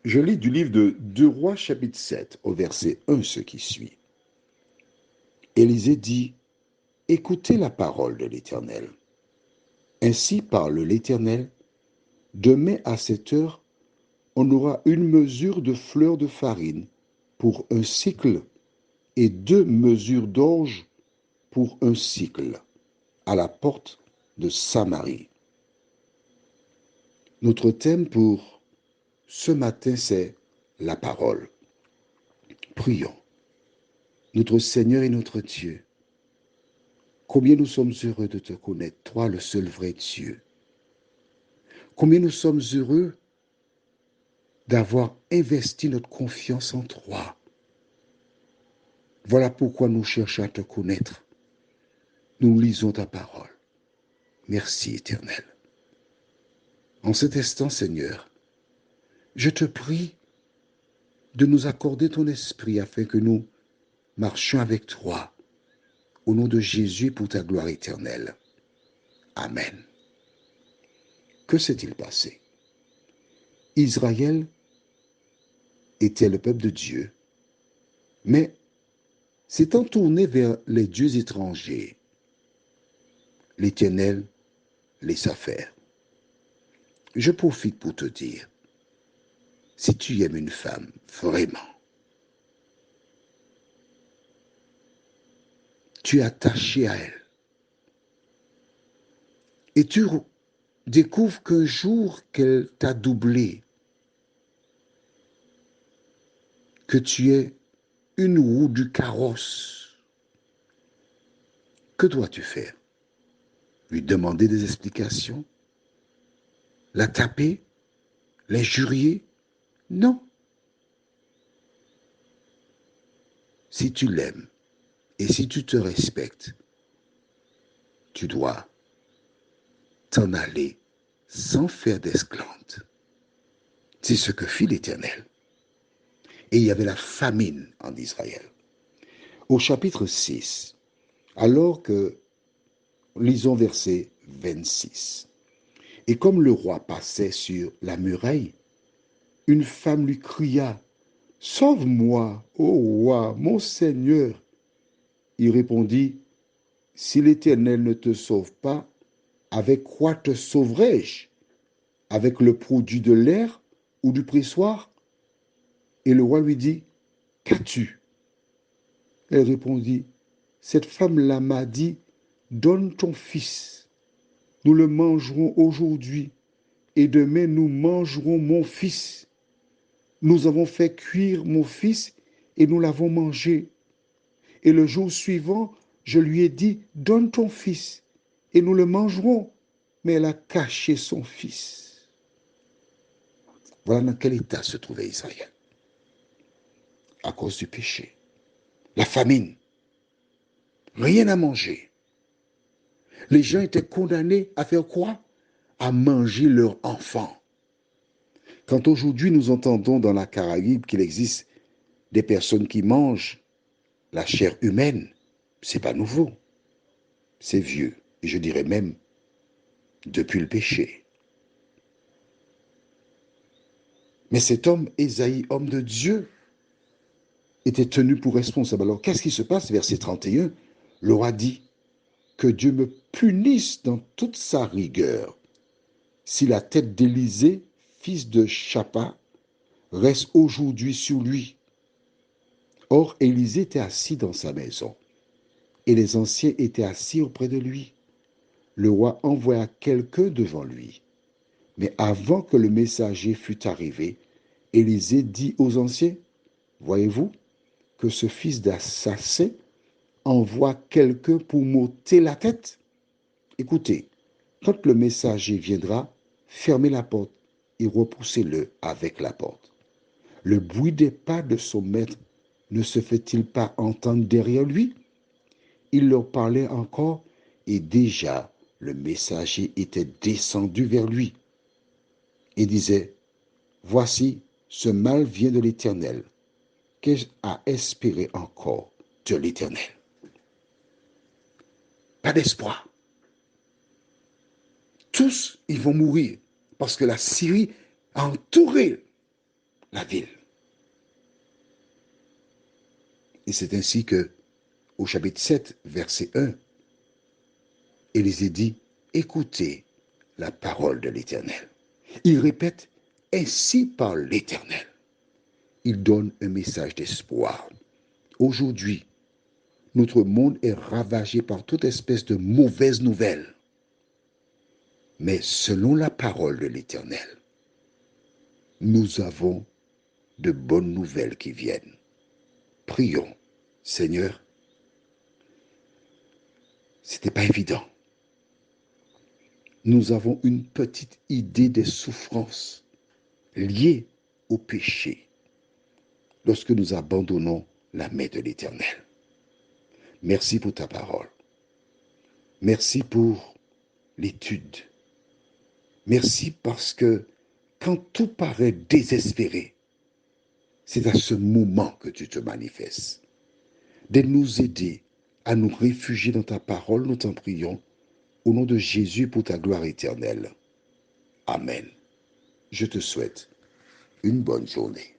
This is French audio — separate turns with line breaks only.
Je lis du livre de 2 Rois chapitre 7 au verset 1 ce qui suit. Élisée dit, écoutez la parole de l'Éternel. Ainsi parle l'Éternel, demain à cette heure, on aura une mesure de fleur de farine pour un cycle et 2 mesures d'orge pour un cycle à la porte de Samarie. Notre thème pour ce matin, c'est la parole. Prions. Notre Seigneur et notre Dieu, combien nous sommes heureux de te connaître, toi le seul vrai Dieu. Combien nous sommes heureux d'avoir investi notre confiance en toi. Voilà pourquoi nous cherchons à te connaître. Nous lisons ta parole. Merci, Éternel. En cet instant, Seigneur, je te prie de nous accorder ton esprit afin que nous marchions avec toi au nom de Jésus pour ta gloire éternelle. Amen. Que s'est-il passé? Israël était le peuple de Dieu, mais s'étant tourné vers les dieux étrangers, l'Éternel laissa faire. Je profite pour te dire, si tu aimes une femme vraiment, tu es attaché à elle, et tu découvres qu'un jour qu'elle t'a doublé, que tu es une roue du carrosse, que dois-tu faire? Lui demander des explications? La taper? L'injurier? Non. Si tu l'aimes et si tu te respectes, tu dois t'en aller sans faire d'esclante. C'est ce que fit l'Éternel. Et il y avait la famine en Israël. Au chapitre 6, alors que, lisons verset 26, et comme le roi passait sur la muraille, une femme lui cria, sauve-moi, ô roi, mon Seigneur. Il répondit, si l'Éternel ne te sauve pas, avec quoi te sauverai-je? Avec le produit de l'air ou du pressoir? Et le roi lui dit, qu'as-tu? Elle répondit, cette femme-là m'a dit, donne ton fils, nous le mangerons aujourd'hui, et demain nous mangerons mon fils. Nous avons fait cuire mon fils, et nous l'avons mangé. Et le jour suivant, je lui ai dit, donne ton fils, et nous le mangerons. Mais elle a caché son fils. Voilà dans quel état se trouvait Israël. À cause du péché. La famine. Rien à manger. Les gens étaient condamnés à faire quoi? À manger leurs enfants. Quand aujourd'hui nous entendons dans la Caraïbe qu'il existe des personnes qui mangent la chair humaine, c'est pas nouveau. C'est vieux. Et je dirais même depuis le péché. Mais cet homme, Ésaïe, homme de Dieu, était tenu pour responsable. Alors qu'est-ce qui se passe? Verset 31, le roi dit, que Dieu me punisse dans toute sa rigueur si la tête d'Élisée, fils de Shaphat, reste aujourd'hui sur lui. Or, Élisée était assis dans sa maison, et les anciens étaient assis auprès de lui. Le roi envoya quelqu'un devant lui. Mais avant que le messager fût arrivé, Élisée dit aux anciens, voyez-vous que ce fils d'assassin envoie quelqu'un pour m'ôter la tête? Écoutez, quand le messager viendra, fermez la porte et repoussez-le avec la porte. Le bruit des pas de son maître ne se fait-il pas entendre derrière lui? Il leur parlait encore et déjà le messager était descendu vers lui et disait, voici, ce mal vient de l'Éternel. Qu'ai-je à espérer encore de l'Éternel? Pas d'espoir. Tous, ils vont mourir parce que la Syrie a entouré la ville. Et c'est ainsi que, au chapitre 7, verset 1, Élisée dit, écoutez la parole de l'Éternel. Il répète, ainsi parle l'Éternel. Il donne un message d'espoir. Aujourd'hui, notre monde est ravagé par toute espèce de mauvaises nouvelles. Mais selon la parole de l'Éternel, nous avons de bonnes nouvelles qui viennent. Prions. Seigneur, c'était pas évident. Nous avons une petite idée des souffrances liées au péché lorsque nous abandonnons la main de l'Éternel. Merci pour ta parole. Merci pour l'étude. Merci parce que quand tout paraît désespéré, c'est à ce moment que tu te manifestes. De nous aider à nous réfugier dans ta parole, nous t'en prions, au nom de Jésus pour ta gloire éternelle. Amen. Je te souhaite une bonne journée.